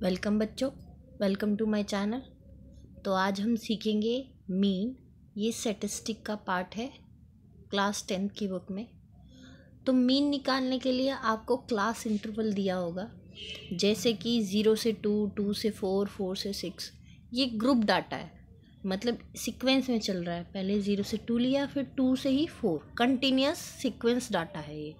Welcome बच्चों, welcome to my channel. तो आज हम सीखेंगे मीन। ये स्टैटिस्टिक का पार्ट है क्लास 10 की बुक में। तो मीन निकालने के लिए आपको क्लास इंटरवल दिया होगा, जैसे कि 0 से 2, 2 से 4, 4 से 6। ये ग्रुप डाटा है, मतलब सीक्वेंस में चल रहा है। पहले 0 से 2 लिया, फिर 2 से ही 4, कंटिन्यूस सीक्वेंस डाटा है ये।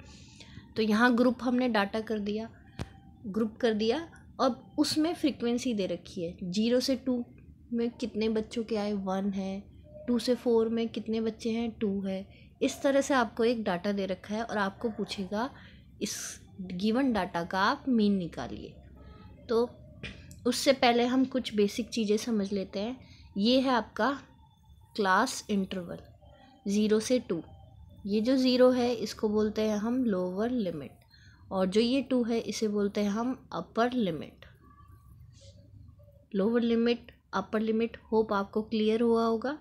तो यहाँ ग्रुप हमने डाटा ग्रुप कर दिया। अब उसमें फ्रीक्वेंसी दे रखी है। 0 से 2 में कितने बच्चों के आए, 1 है। 2 से 4 में कितने बच्चे हैं, 2 है। इस तरह से आपको एक डाटा दे रखा है और आपको पूछेगा इस गिवन डाटा का आप मीन निकालिए। तो उससे पहले हम कुछ बेसिक चीज़ें समझ लेते हैं। ये है आपका क्लास इंटरवल 0 से 2। ये जो 0 है इसको बोलते हैं हम लोअर लिमिट, और जो ये 2 है इसे बोलते हैं हम upper limit. Lower limit, upper limit, hope आपको क्लियर हुआ होगा।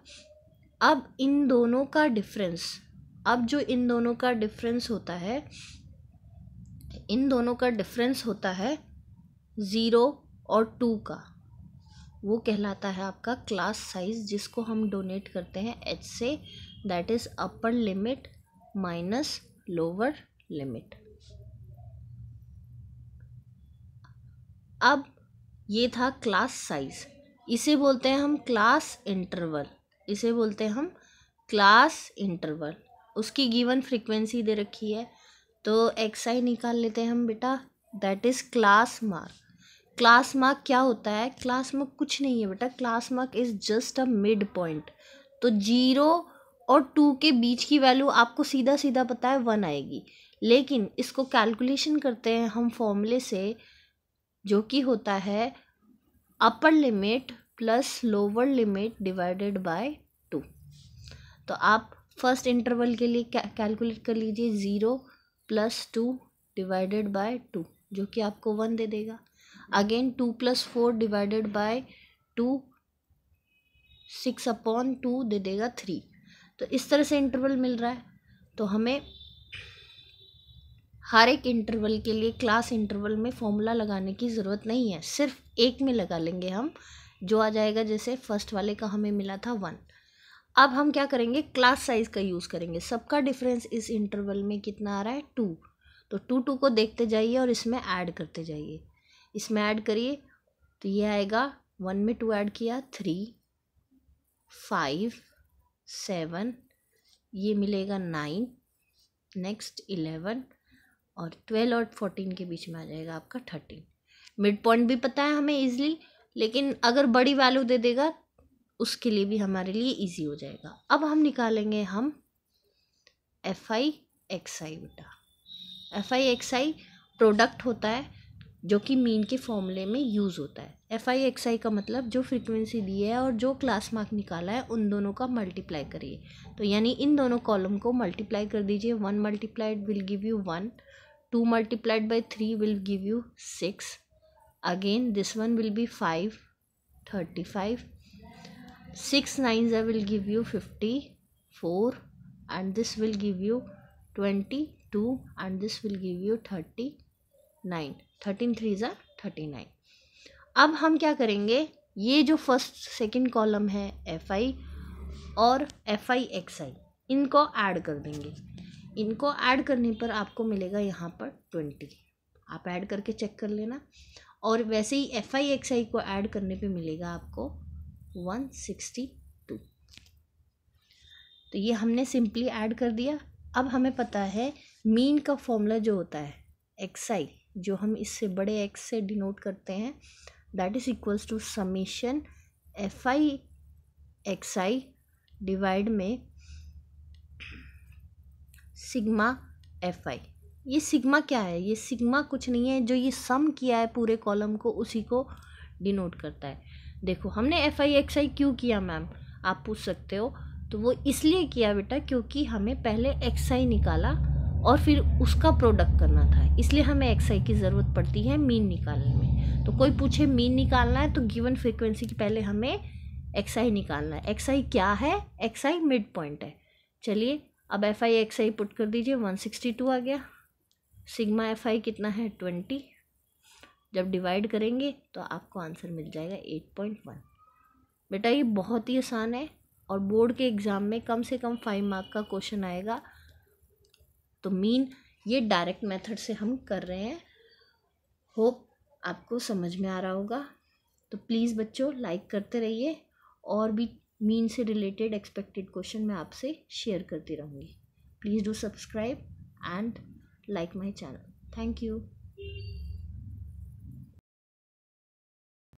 अब इन दोनों का डिफरेंस, होता है 0 और 2 का। वो कहलाता है आपका क्लास साइज, जिसको हम डोनेट करते हैं h से, that is upper limit minus lower limit. अब ये था क्लास साइज, इसे बोलते हैं हम क्लास इंटरवल। उसकी गिवन फ्रीक्वेंसी दे रखी है, तो xi निकाल लेते हैं हम बेटा, that is class mark. Class mark क्या होता है? क्लास मार्क कुछ नहीं है बेटा, class mark is just a mid point. तो 0 और 2 के बीच की वैल्यू आपको सीधा सीधा पता है 1 आएगी, लेकिन इसको कैलकुलेशन करते हैं हम फॉर्मूले से, जो कि होता है upper limit plus lower limit divided by 2। तो आप फर्स्ट इंटरवल के लिए कैलकुलेट कर लीजिए 0 + 2 डिवाइडेड बाय 2, जो कि आपको 1 दे देगा। अगेन 2 + 4 डिवाइडेड बाय 2, 6/2 दे देगा 3। तो इस तरह से इंटरवल मिल रहा है। तो हमें हर एक इंटरवल के लिए क्लास इंटरवल में फॉर्मूला लगाने की ज़रूरत नहीं है, सिर्फ एक में लगा लेंगे हम, जो आ जाएगा जैसे फर्स्ट वाले का हमें मिला था 1। अब हम क्या करेंगे, क्लास साइज का यूज़ करेंगे। सबका डिफरेंस इस इंटरवल में कितना आ रहा है, 2। तो 2 को देखते जाइए और इसमें ऐड करते जाइए। इसमें ऐड करिए तो ये आएगा, 1 में 2 ऐड किया 3, 5, 7, ये मिलेगा 9, नेक्स्ट 11, और 12 और 14 के बीच में आ जाएगा आपका 13। मिड पॉइंट भी पता है हमें इजीली, लेकिन अगर बड़ी वैल्यू दे देगा उसके लिए भी हमारे लिए इजी हो जाएगा। अब हम निकालेंगे हम FI/XI बेटा। FI/XI प्रोडक्ट होता है जो कि मीन के फॉर्मूले में यूज़ होता है। FI/XI का मतलब जो फ्रीक्वेंसी दी है और जो क्लास मार्क निकाला है उन दोनों का मल्टीप्लाई करिए। तो यानी इन दोनों कॉलम को मल्टीप्लाई कर दीजिए। 1 multiplied will give you 1, 2 multiplied by 3 will give you 6. Again this one will be 5, 35. 6 9s will give you 54, and this will give you 22, and this will give you 39. 13 3s are 39. अब हम क्या करेंगे, ये जो first second column है FI और FI/XI, इनको add कर देंगे। इनको ऐड करने पर आपको मिलेगा यहाँ पर 20। आप ऐड करके चेक कर लेना। और वैसे ही FI/XI को ऐड करने पे मिलेगा आपको 162। तो ये हमने सिंपली ऐड कर दिया। अब हमें पता है मीन का फॉर्मूला जो होता है XI, जो हम इससे बड़े x से डिनोट करते हैं, that is equals to summation FI/XI divide में सिग्मा FI। ये सिग्मा क्या है? ये सिग्मा कुछ नहीं है, जो ये सम किया है पूरे कॉलम को उसी को डिनोट करता है। देखो हमने FI/XI क्यों किया मैम, आप पूछ सकते हो। तो वो इसलिए किया बेटा क्योंकि हमें पहले XI निकाला और फिर उसका प्रोडक्ट करना था, इसलिए हमें XI की ज़रूरत पड़ती है मीन निकालने में। तो कोई पूछे मीन निकालना है तो गिवन फ्रीक्वेंसी के पहले हमें XI निकालना है। XI क्या है? XI मिड पॉइंट है। चलिए अब FI/XI पुट कर दीजिए, 162 आ गया। सिग्मा FI कितना है, 20। जब डिवाइड करेंगे तो आपको आंसर मिल जाएगा 8.1। बेटा ये बहुत ही आसान है और बोर्ड के एग्ज़ाम में कम से कम 5 मार्क का क्वेश्चन आएगा। तो मीन ये डायरेक्ट मेथड से हम कर रहे हैं। होप आपको समझ में आ रहा होगा। तो प्लीज़ बच्चों लाइक करते रहिए और भी मीन से रिलेटेड एक्सपेक्टेड क्वेश्चन मैं आपसे शेयर करती रहूँगी। Please do subscribe and like my channel. Thank you.